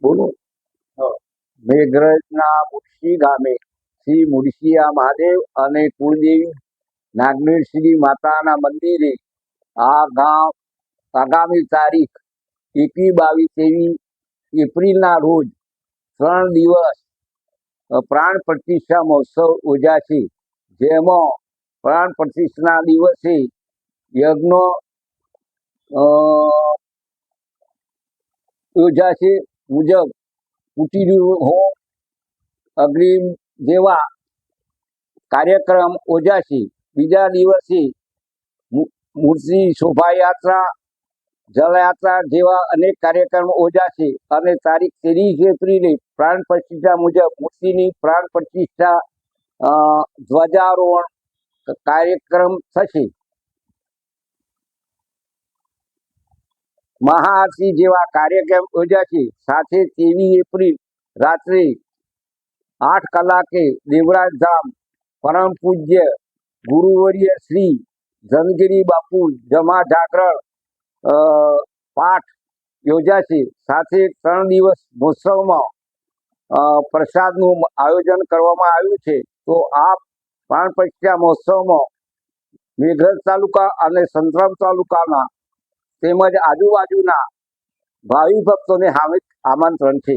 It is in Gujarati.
બોલો. મેઘરજના મુળશી ગામે શ્રી મુળશિયા મહાદેવ અને કુળદેવી નાગનેશ્વરી માતાના મંદિરે આ ગામ આગામી તારીખ 21, 22, 23 એપ્રિલના રોજ 3 દિવસ પ્રાણ પ્રતિષ્ઠા મહોત્સવ યોજાશે. જેમાં પ્રાણ પ્રતિષ્ઠાના દિવસે યજ્ઞ યોજાશે. મુજબ કુટીર હોમ, અગ્નિ જેવા કાર્યક્રમ યોજાશે. બીજા દિવસે મૂર્તિ શોભાયાત્રા, જલયાત્રા જેવા અનેક કાર્યક્રમો યોજાશે. અને તારીખ 23 એપ્રિલે પ્રાણ પ્રતિષ્ઠા મુજબ મૂર્તિની પ્રાણ પ્રતિષ્ઠા, ધ્વજારોહણ કાર્યક્રમ થશે. મહાઆરતી જેવા કાર્યક્રમ યોજાશે. સાથે 23 એપ્રિલ રાત્રે 8 કલાકે દેવરાજ ધામ પરમ પૂજ્ય ગુરુવર્ય શ્રી ધનગીરી બાપુ જમા જાગરણ પાઠ યોજાશે. સાથે 3 દિવસ મહોત્સવમાં પ્રસાદનું આયોજન કરવામાં આવ્યું છે. તો આ પ્રાણ પ્રતિષ્ઠા મહોત્સવમાં મેઘરજ તાલુકા અને સંતરામ તાલુકાના તેમજ આજુબાજુના ભાવિ ભક્તોને હાર્દિક આમંત્રણ છે.